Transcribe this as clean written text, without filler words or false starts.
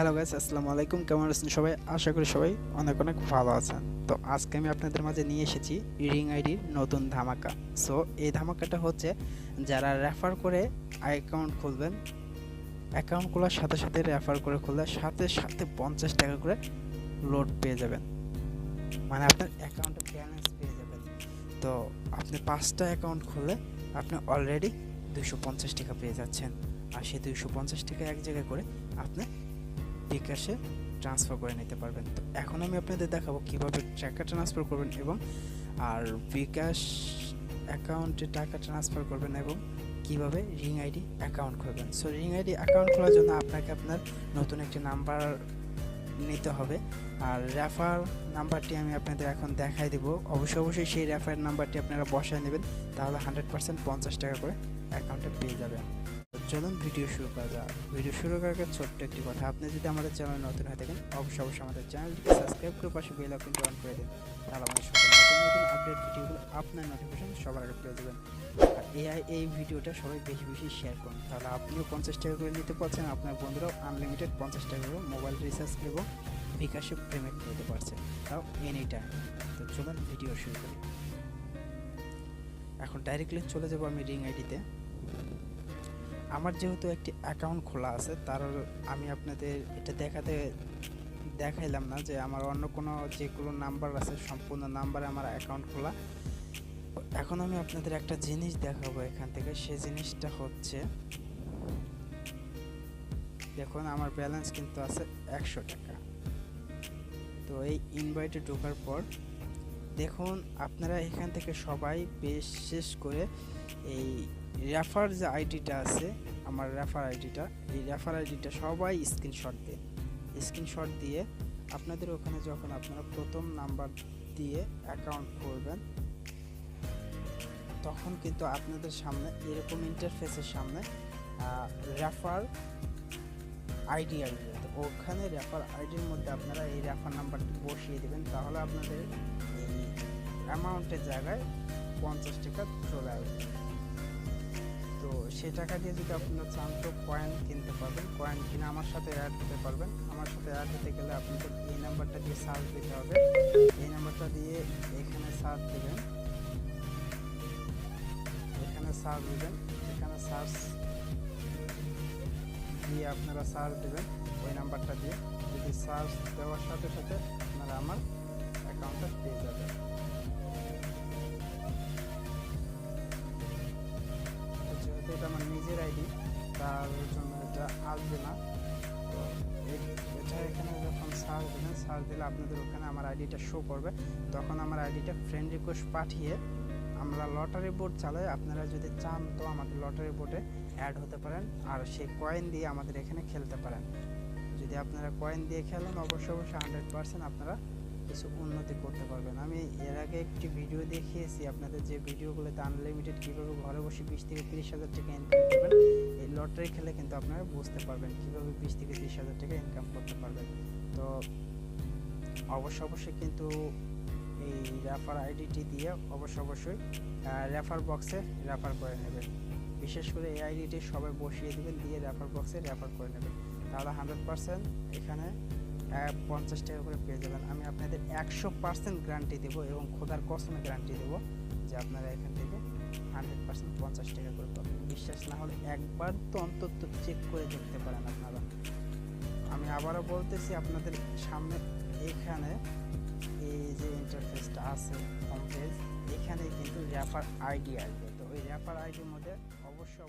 Hello guys, আসসালামু আলাইকুম। কেমন আছেন সবাই? আশা করি সবাই অনেক অনেক ভালো আছেন। তো আজকে আমি আপনাদের মাঝে নিয়ে এসেছি রিং আইডির নতুন ধামাকা। সো এই ধামাকাটা হচ্ছে যারা রেফার করে অ্যাকাউন্ট খুলবেন, অ্যাকাউন্ট খোলার সাথে সাথে রেফার করে খুললে সাথে সাথে 50 টাকা করে লোড পেয়ে যাবেন, মানে আপনার অ্যাকাউন্টে ব্যালেন্স পেয়ে যাবেন। তো আপনি 5টা অ্যাকাউন্ট খুললে আপনি অলরেডি 250 টাকা পেয়ে যাচ্ছেন। আর সেই 250 টাকা এক জায়গায় করে আপনি বিকাশে ট্রান্সফার করে নিতে পারবেন। তো এখন আমি আপনাদের দেখাবো কিভাবে টাকা ট্রান্সফার করবেন এবং আর বিকাশ অ্যাকাউন্টে টাকা ট্রান্সফার করবেন এবং কিভাবে রিং আইডি অ্যাকাউন্ট খুলবেন। সো রিং আইডি অ্যাকাউন্ট খোলার জন্য আপনাকে আপনার নতুন একটি নাম্বার নিতে হবে। আর রেফার নাম্বারটি আমি আপনাদের এখন দেখাই দেব। অবশ্যই সেই রেফার নাম্বারটি আপনারা বসায় নেবেন, তাহলে 100% 50 টাকা করে অ্যাকাউন্টে পেয়ে যাবেন। চলুন ভিডিও শুরু করা যাক। ভিডিও শুরু করার আগে ছোট্ট একটি কথা, আপনি যদি আমাদের চ্যানেলে নতুন হয়ে থাকেন অবশ্যই আমাদের চ্যানেলটিকে সাবস্ক্রাইব করে পাশে বেল আইকনটি অন করে দিন, তাহলে আমাদের সকল নতুন নতুন আপডেট ভিডিওগুলো আপনার নোটিফিকেশন সবার আগে পেয়ে যাবেন। আর এই ভিডিওটা সবাই বেশি বেশি শেয়ার করুন, তাহলে আপনিও 50 টাকা করে নিতে পারছেন, আপনার বন্ধুরাও আনলিমিটেড 50 টাকা করে মোবাইল রিচার্জ এবং বিকাশে পেমেন্ট করতে পারছে, তাও এনি টাইম। তো চলুন ভিডিও শুরু করি। এখন ডাইরেক্টলি চলে যাব আমি রিং আইডিতে। আমার যেহেতু একটি অ্যাকাউন্ট খোলা আছে, তার আমি আপনাদের এটা দেখাইলাম না যে আমার অন্য কোনো যেগুলো নাম্বার আছে সম্পূর্ণ নাম্বারে আমার অ্যাকাউন্ট খোলা। এখন আমি আপনাদের একটা জিনিস দেখাবো এখান থেকে। সেই জিনিসটা হচ্ছে, দেখুন আমার ব্যালেন্স কিন্তু আছে 100 টাকা। তো এই ইনভাইটে ঢোকার পর দেখুন আপনারা এখান থেকে সবাই বিশেষ করে এই রেফার যে আইডিটা আছে, আমার রেফার আইডিটা, এই রেফার আইডিটা সবাই স্ক্রিনশট দিয়ে আপনাদের ওখানে যখন আপনারা প্রথম নাম্বার দিয়ে অ্যাকাউন্ট করবেন, তখন কিন্তু আপনাদের সামনে এরকম ইন্টারফেসের সামনে রেফার আইডি আসবে। তো ওখানে রেফার আইডির মধ্যে আপনারা এই রেফার নাম্বারটি বসিয়ে দেবেন, তাহলে আপনাদের এই অ্যামাউন্টের জায়গায় 50 টাকা চলে আসবে। তো সেই টাকা দিয়ে যদি আপনারা চান তো কয়েন কিনতে পারবেন, কয়েন কিনে আমার সাথে অ্যাড হতে পারবেন। আমার সাথে অ্যাড হতে গেলে আপনাদের এই নাম্বারটা দিয়ে সার্চ দিতে হবে। এই নাম্বারটা দিয়ে এখানে সার্চ দেবেন, এখানে সার্চ দিয়ে আপনারা সার্চ দেবেন ওই নাম্বারটা দিয়ে। যদি সার্চ দেওয়ার সাথে সাথে আপনারা আমার অ্যাকাউন্টটা পেয়ে যাবেন। যেহেতু এটা আমার নিজের আইডি, তার জন্য এটা আসবে না। তো এটা এখানে যখন সার্চ দেবেন, সার্চ দিলে আপনাদের ওখানে আমার আইডিটা শো করবে। তখন আমার আইডিটা ফ্রেন্ড রিকোয়েস্ট পাঠিয়ে আমরা লটারি বোর্ড চালাই। আপনারা যদি চান তো আমাদের লটারি বোর্ডে অ্যাড হতে পারেন, আর সেই কয়েন দিয়ে আমাদের এখানে খেলতে পারেন। যদি আপনারা কয়েন দিয়ে খেলেন অবশ্যই 100% আপনারা কিছু উন্নতি করতে পারবেন। আমি এর আগে একটি ভিডিও দেখিয়েছি আপনাদের, যে ভিডিওগুলোতে আনলিমিটেড কীভাবে ঘরে বসে 20 থেকে 30 হাজার টাকা ইনকাম করবেন। এই লটারি খেলে কিন্তু আপনারা বুঝতে পারবেন কীভাবে 20 থেকে 30 হাজার টাকা ইনকাম করতে পারবেন। তো অবশ্যই কিন্তু এই রেফার আইডিটি দিয়ে অবশ্যই রেফার বক্সে রেফার করে নেবেন। বিশেষ করে এই আইডিটি সবাই বসিয়ে দেবেন, দিয়ে রেফার বক্সে রেফার করে নেবেন, তাহলে 100% এখানে 50 টাকা করে পেয়ে যাবেন। আমি আপনাদের 100% গ্যারান্টি দেবো এবং খোদার কসমে গ্যারান্টি দেবো যে আপনারা এখান থেকে 100% 50 টাকা করে পাবেন। বিশ্বাস না হলে একবার তো অন্তত চেক করে দেখতে পারেন আপনারা। আমি আবারও বলতেছি, আপনাদের সামনে এখানে এই যে ইন্টারফেসটা আছে হোম পেজ, এখানে কিন্তু রেফার আইডি আসবে। তো ওই রেফার আইডির মধ্যে অবশ্যই